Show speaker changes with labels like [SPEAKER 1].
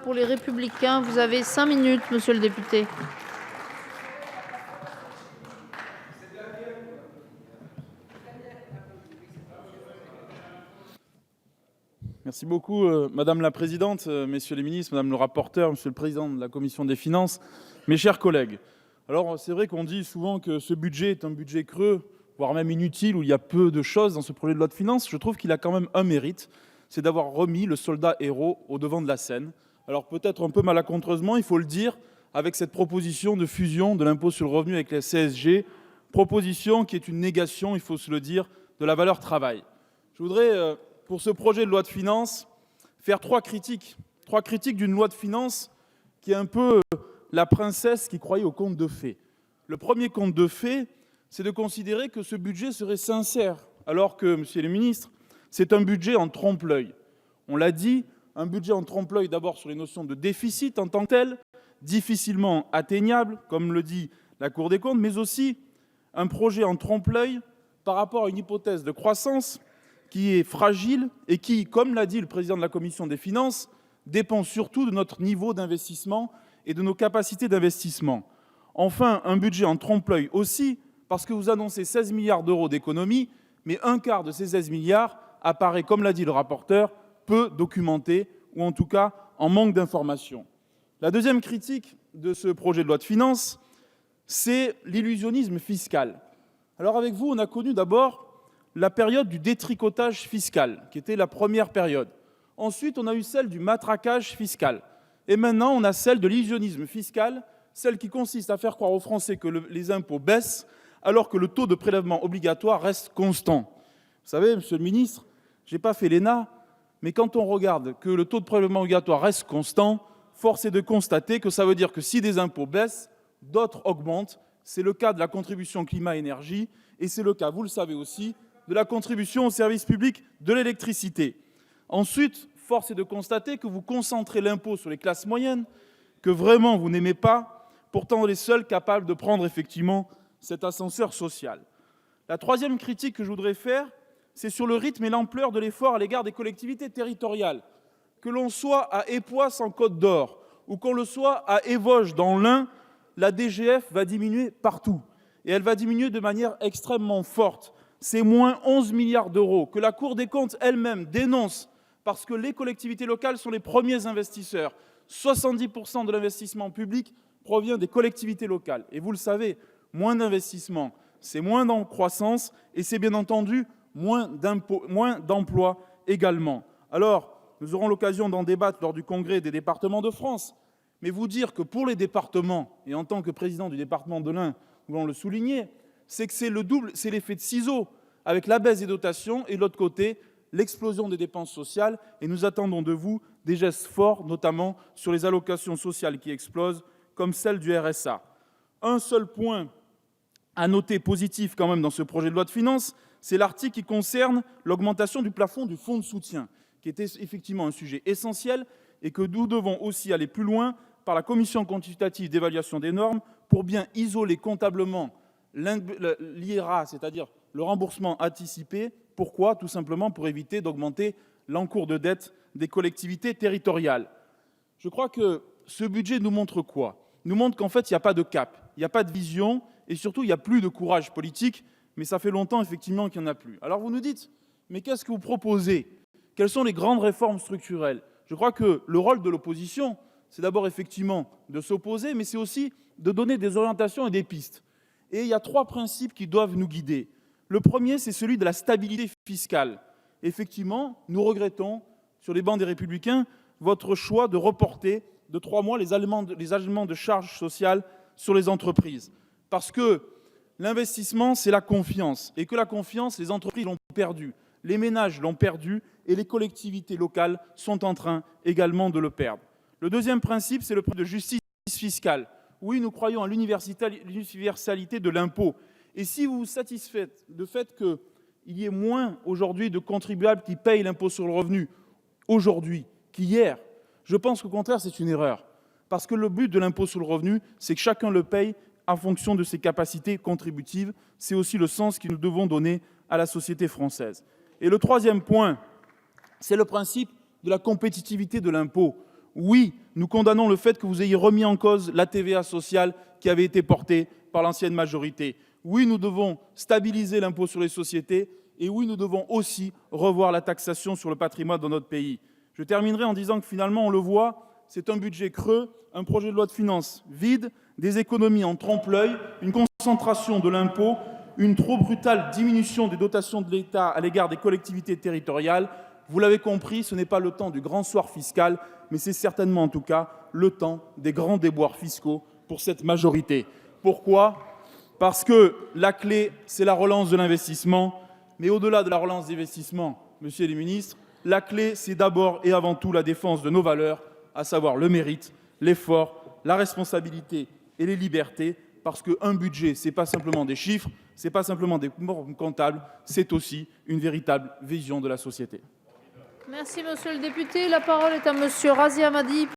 [SPEAKER 1] pour les Républicains. Vous avez 5 minutes, monsieur le député.
[SPEAKER 2] Merci beaucoup, Madame la Présidente, Messieurs les ministres, Madame le rapporteur, Monsieur le Président de la Commission des finances, mes chers collègues. Alors c'est vrai qu'on dit souvent que ce budget est un budget creux, voire même inutile, où il y a peu de choses dans ce projet de loi de finances. Je trouve qu'il a quand même un mérite, c'est d'avoir remis le soldat héros au devant de la scène. Alors peut-être un peu malencontreusement, il faut le dire, avec cette proposition de fusion de l'impôt sur le revenu avec la CSG, proposition qui est une négation, il faut se le dire, de la valeur travail. Je voudrais, pour ce projet de loi de finances, faire trois critiques d'une loi de finances qui est un peu la princesse qui croyait au conte de fées. Le premier conte de fées, c'est de considérer que ce budget serait sincère, alors que, monsieur le ministre, c'est un budget en trompe-l'œil. On l'a dit, un budget en trompe-l'œil d'abord sur les notions de déficit en tant que tel, difficilement atteignable, comme le dit la Cour des comptes, mais aussi un projet en trompe-l'œil par rapport à une hypothèse de croissance qui est fragile et qui, comme l'a dit le président de la Commission des finances, dépend surtout de notre niveau d'investissement et de nos capacités d'investissement. Enfin, un budget en trompe-l'œil aussi, parce que vous annoncez 16 milliards d'euros d'économies, mais un quart de ces 16 milliards apparaît, comme l'a dit le rapporteur, peu documenté, ou en tout cas en manque d'informations. La deuxième critique de ce projet de loi de finances, c'est l'illusionnisme fiscal. Alors avec vous, on a connu d'abord la période du détricotage fiscal, qui était la première période. Ensuite, on a eu celle du matraquage fiscal. Et maintenant, on a celle de l'illusionnisme fiscal, celle qui consiste à faire croire aux Français que les impôts baissent, alors que le taux de prélèvement obligatoire reste constant. Vous savez, monsieur le ministre, je n'ai pas fait l'ENA, mais quand on regarde que le taux de prélèvement obligatoire reste constant, force est de constater que ça veut dire que si des impôts baissent, d'autres augmentent. C'est le cas de la contribution climat-énergie et c'est le cas, vous le savez aussi, de la contribution au service public de l'électricité. Ensuite, force est de constater que vous concentrez l'impôt sur les classes moyennes, que vraiment vous n'aimez pas, pourtant les seuls capables de prendre effectivement cet ascenseur social. La troisième critique que je voudrais faire, c'est sur le rythme et l'ampleur de l'effort à l'égard des collectivités territoriales. Que l'on soit à Époisse en Côte d'Or ou qu'on le soit à Évosges dans l'Ain, la DGF va diminuer partout. Et elle va diminuer de manière extrêmement forte. C'est moins 11 milliards d'euros que la Cour des comptes elle-même dénonce parce que les collectivités locales sont les premiers investisseurs. 70% de l'investissement public provient des collectivités locales. Et vous le savez, moins d'investissement, c'est moins de croissance et c'est bien entendu moins d'emplois également. Alors, nous aurons l'occasion d'en débattre lors du congrès des départements de France. Mais vous dire que pour les départements, et en tant que président du département de l'Ain, nous voulons le souligner, c'est que c'est le double, c'est l'effet de ciseaux, avec la baisse des dotations et de l'autre côté, l'explosion des dépenses sociales. Et nous attendons de vous des gestes forts, notamment sur les allocations sociales qui explosent, comme celle du RSA. Un seul point à noter positif quand même dans ce projet de loi de finances, c'est l'article qui concerne l'augmentation du plafond du fonds de soutien, qui était effectivement un sujet essentiel et que nous devons aussi aller plus loin par la commission consultative d'évaluation des normes pour bien isoler comptablement l'IRA, c'est-à-dire le remboursement anticipé. Pourquoi ? Tout simplement pour éviter d'augmenter l'encours de dette des collectivités territoriales. Je crois que ce budget nous montre quoi ? Nous montre qu'en fait, il n'y a pas de cap, il n'y a pas de vision et surtout, il n'y a plus de courage politique, mais ça fait longtemps effectivement qu'il n'y en a plus. Alors vous nous dites, mais qu'est-ce que vous proposez ? Quelles sont les grandes réformes structurelles ? Je crois que le rôle de l'opposition, c'est d'abord effectivement de s'opposer, mais c'est aussi de donner des orientations et des pistes. Et il y a 3 principes qui doivent nous guider. Le premier, c'est celui de la stabilité fiscale. Effectivement, nous regrettons, sur les bancs des Républicains, votre choix de reporter de 3 mois les allégements de charges sociales sur les entreprises. Parce que l'investissement, c'est la confiance. Et que la confiance, les entreprises l'ont perdue. Les ménages l'ont perdu et les collectivités locales sont en train également de le perdre. Le deuxième principe, c'est le principe de justice fiscale. Oui, nous croyons à l'universalité de l'impôt. Et si vous vous satisfaites du fait qu'il y ait moins aujourd'hui de contribuables qui payent l'impôt sur le revenu aujourd'hui qu'hier, je pense qu'au contraire, c'est une erreur. Parce que le but de l'impôt sur le revenu, c'est que chacun le paye en fonction de ses capacités contributives. C'est aussi le sens que nous devons donner à la société française. Et le troisième point, c'est le principe de la compétitivité de l'impôt. Oui, nous condamnons le fait que vous ayez remis en cause la TVA sociale qui avait été portée par l'ancienne majorité. Oui, nous devons stabiliser l'impôt sur les sociétés. Et oui, nous devons aussi revoir la taxation sur le patrimoine dans notre pays. Je terminerai en disant que finalement, on le voit, c'est un budget creux, un projet de loi de finances vide, des économies en trompe-l'œil, une concentration de l'impôt, une trop brutale diminution des dotations de l'État à l'égard des collectivités territoriales. Vous l'avez compris, ce n'est pas le temps du grand soir fiscal, mais c'est certainement en tout cas le temps des grands déboires fiscaux pour cette majorité. Pourquoi ? Parce que la clé, c'est la relance de l'investissement. Mais au-delà de la relance d'investissement, messieurs les ministres, la clé, c'est d'abord et avant tout la défense de nos valeurs, à savoir le mérite, l'effort, la responsabilité et les libertés, parce qu'un budget, ce n'est pas simplement des chiffres, ce n'est pas simplement des normes comptables, c'est aussi une véritable vision de la société.
[SPEAKER 1] Merci, monsieur le député. La parole est à monsieur Razi Hammadi.